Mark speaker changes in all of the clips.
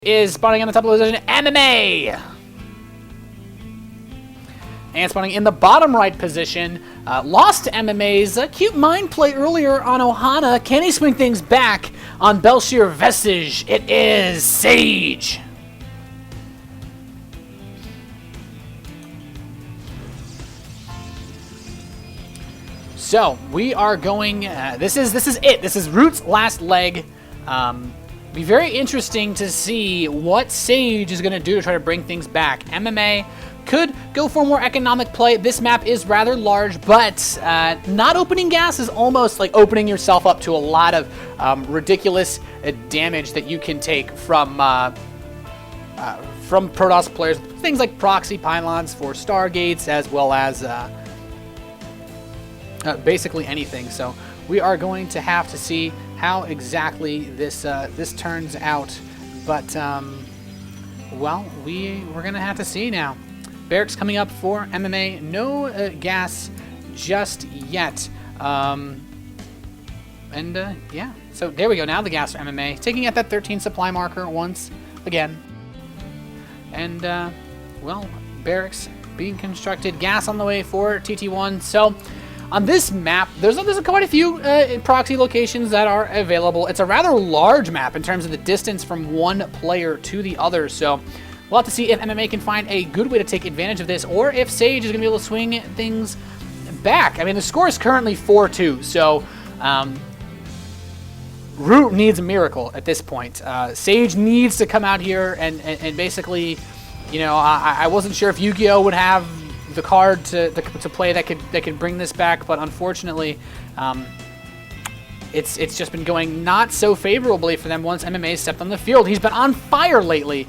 Speaker 1: Is spawning in the top of the position, MMA! And spawning in the bottom right position, lost to MMA's cute mind play earlier on Ohana. Can he swing things back on Belshir Vestige? It is Sage! So, we are going, this is it. This is Root's last leg. Be very interesting to see what Sage is going to do to try to bring things back. MMA could go for more economic play. This map is rather large, but not opening gas is almost like opening yourself up to a lot of ridiculous damage that you can take from Protoss players. Things like proxy pylons for Stargates, as well as basically anything. So we are going to have to see how exactly this turns out, but well, we're gonna have to see now. Barracks coming up for MMA. No gas just yet, yeah. So there we go. Now the gas for MMA, taking at that 13 supply marker once again, and well, barracks being constructed. Gas on the way for TT1. So. On this map, there's quite a few proxy locations that are available. It's a rather large map in terms of the distance from one player to the other, so we'll have to see if MMA can find a good way to take advantage of this, or if Sage is going to be able to swing things back. I mean, the score is currently 4-2, so Root needs a miracle at this point. Sage needs to come out here and basically, you know, I wasn't sure if Yu-Gi-Oh would have the card to play that could bring this back, but unfortunately, it's just been going not so favorably for them once MMA stepped on the field. He's been on fire lately,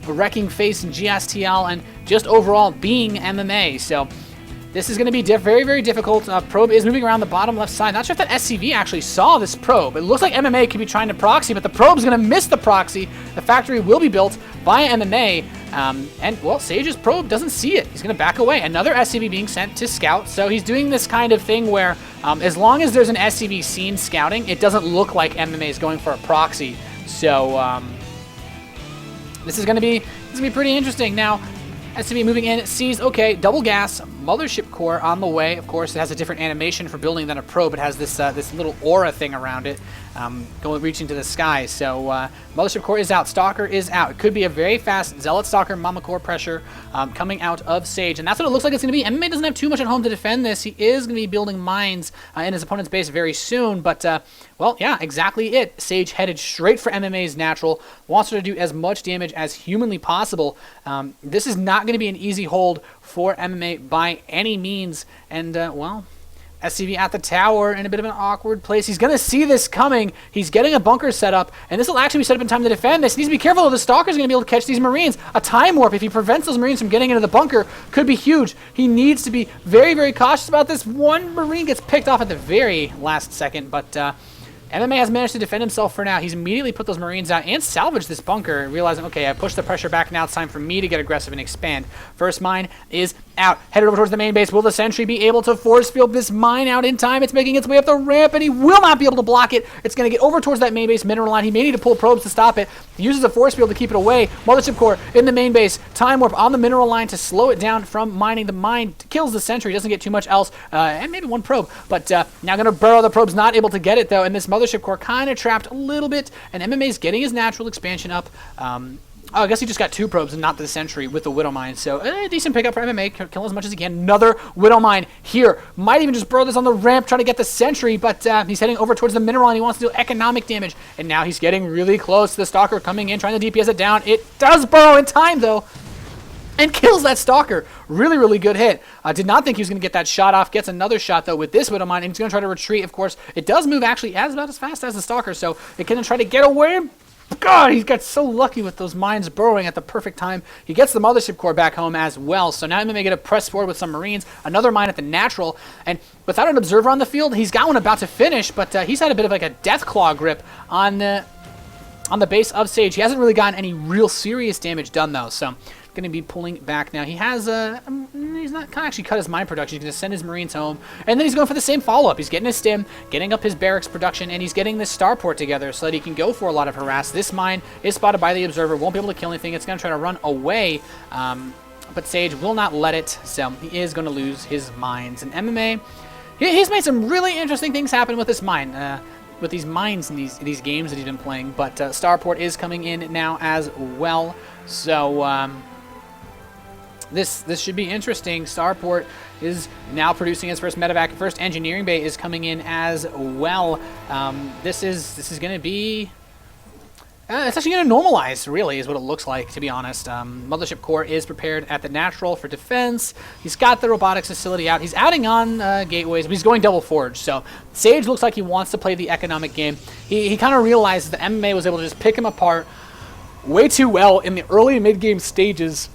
Speaker 1: wrecking face in GSTL and just overall being MMA. So this is going to be very, very difficult. Probe is moving around the bottom left side. Not sure if that SCV actually saw this probe. It looks like MMA could be trying to proxy, but the probe's going to miss the proxy. The factory will be built by MMA. And, well, Sage's probe doesn't see it. He's going to back away. Another SCV being sent to scout. So he's doing this kind of thing where as long as there's an SCV seen scouting, it doesn't look like MMA is going for a proxy. So this is going to be pretty interesting. Now, SCV moving in, sees, okay, double gas, mothership core on the way. Of course, it has a different animation for building than a probe. It has this this little aura thing around it, reaching to the sky. So mothership core is out, Stalker is out. It could be a very fast Zealot Stalker Mama core pressure coming out of Sage, and that's what it looks like it's going to be. MMA doesn't have too much at home to defend this. He is going to be building mines in his opponent's base very soon, but well, yeah, exactly it. Sage headed straight for MMA's natural, wants her to do as much damage as humanly possible. This is not going to be an easy hold for MMA by any means, and well, SCV at the tower in a bit of an awkward place. He's going to see this coming. He's getting a bunker set up, and this will actually be set up in time to defend this. He needs to be careful, though. The Stalker's going to be able to catch these Marines. A time warp, if he prevents those Marines from getting into the bunker, could be huge. He needs to be very, very cautious about this. One Marine gets picked off at the very last second, but MMA has managed to defend himself for now. He's immediately put those Marines out and salvaged this bunker, realizing, okay, I pushed the pressure back. Now it's time for me to get aggressive and expand. First mine is out. Headed over towards the main base. Will the sentry be able to force field this mine out in time? It's making its way up the ramp, and he will not be able to block it. It's going to get over towards that main base mineral line. He may need to pull probes to stop it. He uses a force field to keep it away. Mothership core in the main base. Time warp on the mineral line to slow it down from mining. The mine kills the sentry. Doesn't get too much else, and maybe one probe. But now going to burrow. The probe's not able to get it, though, and this mothership core kind of trapped a little bit, and MMA's getting his natural expansion up. Oh, I guess he just got two probes and not the sentry with the Widow Mine. So a decent pickup for MMA. Kill as much as he can. Another Widow Mine here. Might even just burrow this on the ramp, trying to get the sentry, but he's heading over towards the mineral and he wants to do economic damage. And now he's getting really close. The Stalker coming in, trying to DPS it down. It does burrow in time, though, and kills that Stalker. Really, really good hit. I did not think he was going to get that shot off. Gets another shot, though, with this Widow Mine, and he's going to try to retreat, of course. It does move, actually, about as fast as the Stalker, so it can try to get away. God, he got so lucky with those mines burrowing at the perfect time. He gets the mothership core back home as well, so now MMA get to press forward with some Marines. Another mine at the natural, and without an observer on the field, he's got one about to finish, but he's had a bit of like a death claw grip on the base of Sage. He hasn't really gotten any real serious damage done, though, so going to be pulling back now. He has he's not kind of actually cut his mine production. He's going to send his Marines home, and then he's going for the same follow-up. He's getting his stim, getting up his barracks production, and he's getting this starport together so that he can go for a lot of harass. This mine is spotted by the Observer, won't be able to kill anything. It's going to try to run away, but Sage will not let it, so he is going to lose his mines. And MMA, he's made some really interesting things happen with this mine. With these mines in these games that he's been playing, but starport is coming in now as well. So this should be interesting. Starport is now producing his first medevac. First engineering bay is coming in as well. This is going to be. It's actually going to normalize, really, is what it looks like, to be honest. Mothership Core is prepared at the natural for defense. He's got the robotics facility out. He's adding on gateways, but he's going double forge. So Sage looks like he wants to play the economic game. He kind of realizes that MMA was able to just pick him apart way too well in the early and mid-game stages.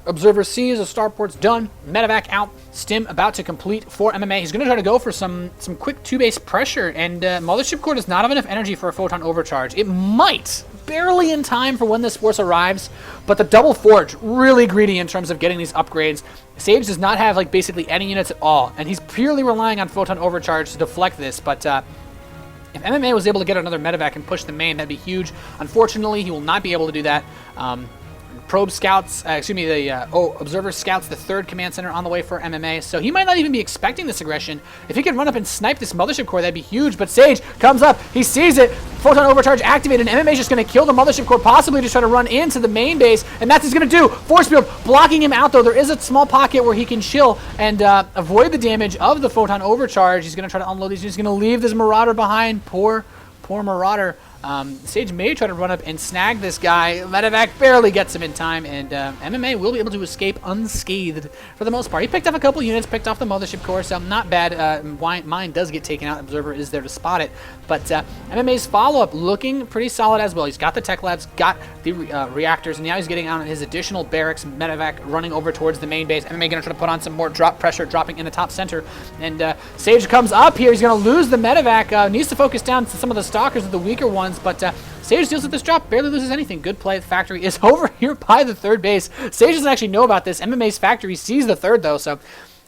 Speaker 1: Observer sees a starport's done, medevac out, stim about to complete for MMA. He's going to try to go for some quick 2-base pressure, and Mothership Core does not have enough energy for a photon overcharge. It might, barely in time for when this force arrives, but the double forge, really greedy in terms of getting these upgrades. Sage does not have basically any units at all, and he's purely relying on photon overcharge to deflect this, but if MMA was able to get another medevac and push the main, that'd be huge. Unfortunately, he will not be able to do that. Probe scouts, Observer scouts the 3rd command center on the way for MMA, so he might not even be expecting this aggression. If he could run up and snipe this Mothership Core, that'd be huge, but Sage comes up, he sees it, photon overcharge activated, and MMA's just going to kill the Mothership Core, possibly just try to run into the main base, and that's what he's going to do. Force field blocking him out, though. There is a small pocket where he can chill and avoid the damage of the photon overcharge. He's going to try to unload these. He's going to leave this Marauder behind. Poor Marauder. Sage may try to run up and snag this guy. Medevac barely gets him in time, and MMA will be able to escape unscathed for the most part. He picked up a couple units, picked off the Mothership Core, so not bad. Mine does get taken out. Observer is there to spot it. But MMA's follow-up looking pretty solid as well. He's got the tech labs, got the reactors, and now he's getting on his additional barracks. Medevac running over towards the main base. MMA going to try to put on some more drop pressure, dropping in the top center. And Sage comes up here. He's going to lose the Medevac. Needs to focus down to some of the stalkers, the weaker ones. But Sage deals with this drop, barely loses anything. Good play. The factory is over here by the 3rd base. Sage doesn't actually know about this. MMA's factory sees the 3rd, though, so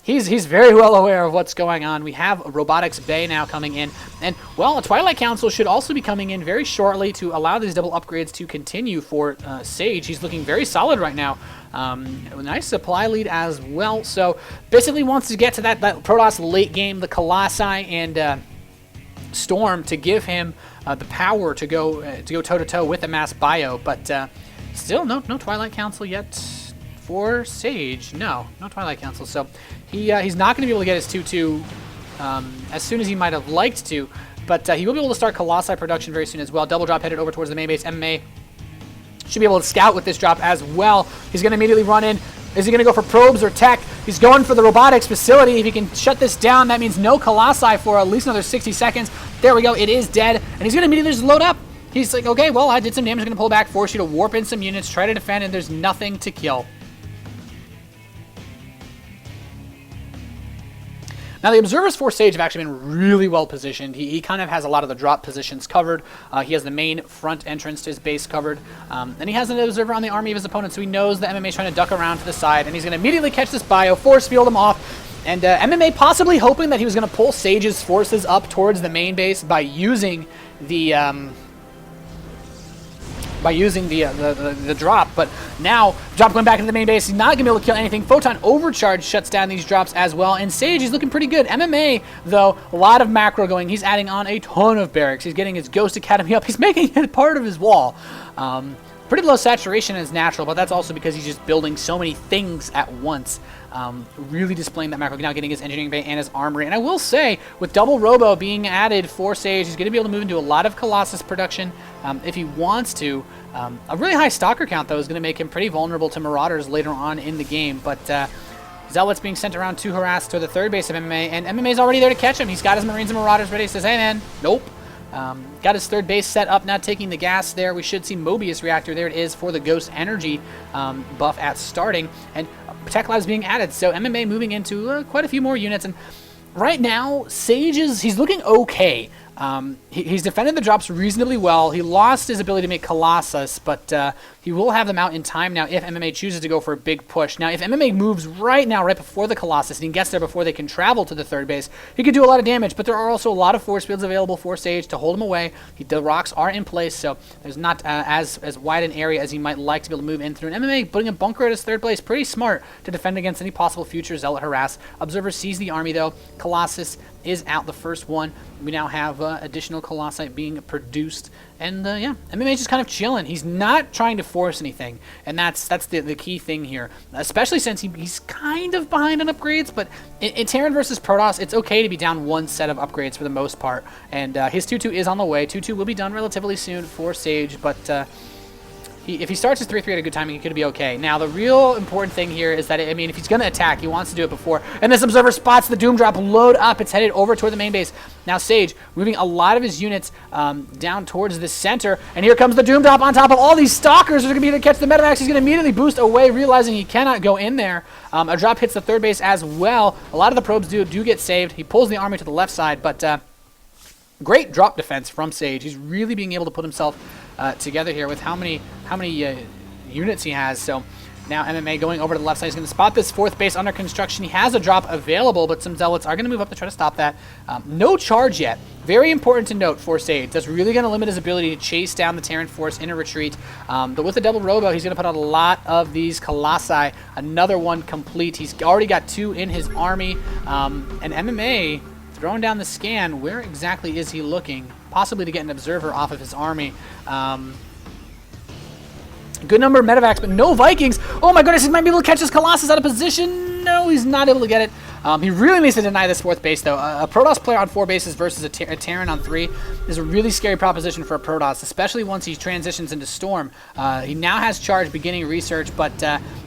Speaker 1: he's very well aware of what's going on. We have a robotics bay now coming in. And, well, a Twilight Council should also be coming in very shortly to allow these double upgrades to continue for Sage. He's looking very solid right now. A nice supply lead as well. So, basically wants to get to that Protoss late game, the Colossi, and Storm to give him the power to go toe-to-toe with the mass bio, but still no Twilight Council yet for Sage. No Twilight Council. So he's not going to be able to get his 2-2 as soon as he might have liked to, but he will be able to start Colossi production very soon as well. Double drop headed over towards the main base. MMA should be able to scout with this drop as well. He's going to immediately run in. Is he going to go for probes or tech? He's going for the robotics facility. If he can shut this down, that means no Colossi for at least another 60 seconds. There we go. It is dead. And he's going to immediately just load up. He's like, okay, well, I did some damage. I'm going to pull back, force you to warp in some units, try to defend, and there's nothing to kill. Now, the Observers for Sage have actually been really well positioned. He kind of has a lot of the drop positions covered. He has the main front entrance to his base covered. And he has an Observer on the army of his opponent, so he knows the MMA is trying to duck around to the side, and he's going to immediately catch this bio, force field him off. And MMA possibly hoping that he was going to pull Sage's forces up towards the main base by using the drop, but now drop going back into the main base. He's not going to be able to kill anything. Photon Overcharge shuts down these drops as well, and Sage is looking pretty good. MMA, though, a lot of macro going. He's adding on a ton of barracks. He's getting his Ghost Academy up. He's making it part of his wall. Pretty low saturation is natural, but that's also because he's just building so many things at once. Really displaying that macro, now getting his engineering bay and his armory. And I will say, with double robo being added for Sage, he's going to be able to move into a lot of Colossus production if he wants to. A really high stalker count, though, is going to make him pretty vulnerable to Marauders later on in the game. But Zealot's being sent around to harass to the 3rd base of MMA, and MMA's already there to catch him. He's got his Marines and Marauders ready. He says, hey, man, nope. Got his 3rd base set up, not taking the gas there. We should see Mobius Reactor. There it is for the Ghost Energy buff at starting. And Tech Labs being added, so MMA moving into quite a few more units. And right now, Sage he's looking okay. He's defended the drops reasonably well. He lost his ability to make Colossus, but he will have them out in time now if MMA chooses to go for a big push. Now, if MMA moves right now, right before the Colossus, and he gets there before they can travel to the third base, he could do a lot of damage, but there are also a lot of force fields available for Sage to hold him away. The rocks are in place, so there's not as wide an area as he might like to be able to move in through. And MMA putting a bunker at his third place, pretty smart to defend against any possible future Zealot harass. Observer sees the army, though. Colossus is out, the first one. We now have additional Colossi being produced, and yeah, MMA just kind of chilling. He's not trying to force anything, and that's the key thing here, especially since he's kind of behind on upgrades, but in Terran versus Protoss, it's okay to be down one set of upgrades for the most part, and his 2-2 is on the way. 2-2 will be done relatively soon for Sage, but if he starts his 3-3 at a good timing, he could be okay. Now, the real important thing here is that, I mean, if he's going to attack, he wants to do it before. And this Observer spots the Doom Drop load up. It's headed over toward the main base. Now, Sage moving a lot of his units down towards the center. And here comes the Doom Drop on top of all these Stalkers. They're going to be able to catch the Medivacs. He's going to immediately boost away, realizing he cannot go in there. A drop hits the third base as well. A lot of the probes do get saved. He pulls the army to the left side, but great drop defense from Sage. He's really being able to put himself together here with how many units he has. So now MMA going over to the left side. He's going to spot this fourth base under construction. He has a drop available, but some Zealots are going to move up to try to stop that. No charge yet. Very important to note for Sage. That's really going to limit his ability to chase down the Terran force in a retreat. But with the double robo, he's going to put out a lot of these Colossi. Another one complete. He's already got 2 in his army. And MMA throwing down the scan. Where exactly is he looking? Possibly to get an observer off of his army. Good number of Medivacs, but no Vikings. Oh my goodness, he might be able to catch his Colossus out of position. No, he's not able to get it. He really needs to deny this fourth base, though. A Protoss player on 4 bases versus a Terran on 3 is a really scary proposition for a Protoss, especially once he transitions into Storm. He now has charge beginning research, but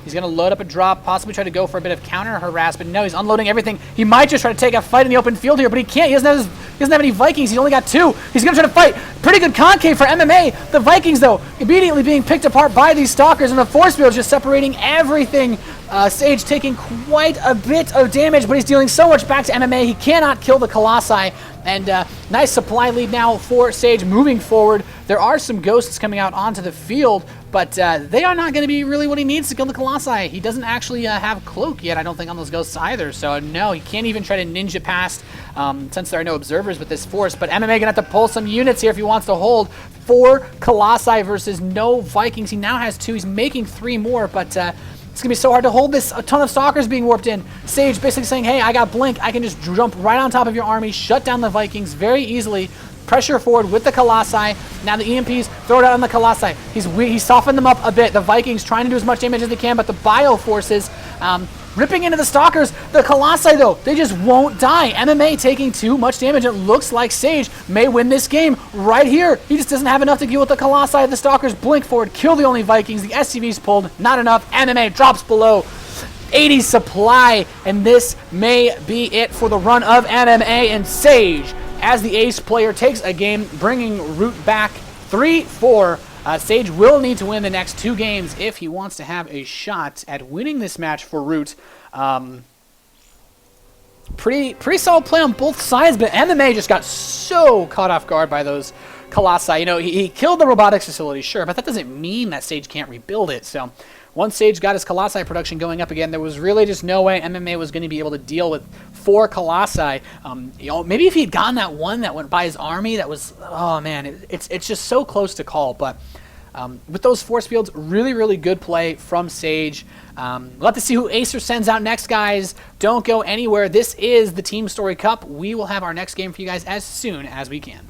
Speaker 1: he's going to load up a drop, possibly try to go for a bit of counter harass, but no, he's unloading everything. He might just try to take a fight in the open field here, but he can't. He doesn't have any Vikings. He's only got 2. He's going to try to fight. Pretty good concave for MMA. The Vikings, though, immediately being picked apart by these Stalkers, and the force field just separating everything. Sage taking quite a bit of damage, but he's dealing so much back to MMA. He cannot kill the Colossi. And nice supply lead now for Sage moving forward. There are some ghosts coming out onto the field, but they are not going to be really what he needs to kill the Colossi. He doesn't actually have Cloak yet, I don't think, on those ghosts either. So no, he can't even try to ninja past since there are no observers with this force. But MMA going to have to pull some units here if he wants to hold 4 Colossi versus no Vikings. He now has 2. He's making 3 more, but it's going to be so hard to hold this. A ton of Stalkers being warped in. Sage basically saying, hey, I got Blink. I can just jump right on top of your army, shut down the Vikings very easily, pressure forward with the Colossi. Now the EMPs, throw it out on the Colossi. He's softened them up a bit. The Vikings trying to do as much damage as they can, but the Bio Forces ripping into the Stalkers. The Colossi, though, they just won't die. MMA taking too much damage. It looks like Sage may win this game right here. He just doesn't have enough to deal with the Colossi. The Stalkers blink forward, kill the only Vikings. The SCV's pulled, not enough. MMA drops below 80 supply, and this may be it for the run of MMA. And Sage, as the ace player, takes a game, bringing Root back 3-4. Sage will need to win the next 2 games if he wants to have a shot at winning this match for Root. Pretty solid play on both sides, but MMA just got so caught off guard by those Colossi. You know, he killed the robotics facility, sure, but that doesn't mean that Sage can't rebuild it. So once Sage got his Colossi production going up again, there was really just no way MMA was going to be able to deal with 4 Colossi. You know, maybe if he had gotten that one that went by his army, that was, oh man, it's just so close to call. But with those force fields, really good play from Sage. We'll have to see who Acer sends out next, guys. Don't go anywhere. This is the TeamStory Cup. We will have our next game for you guys as soon as we can.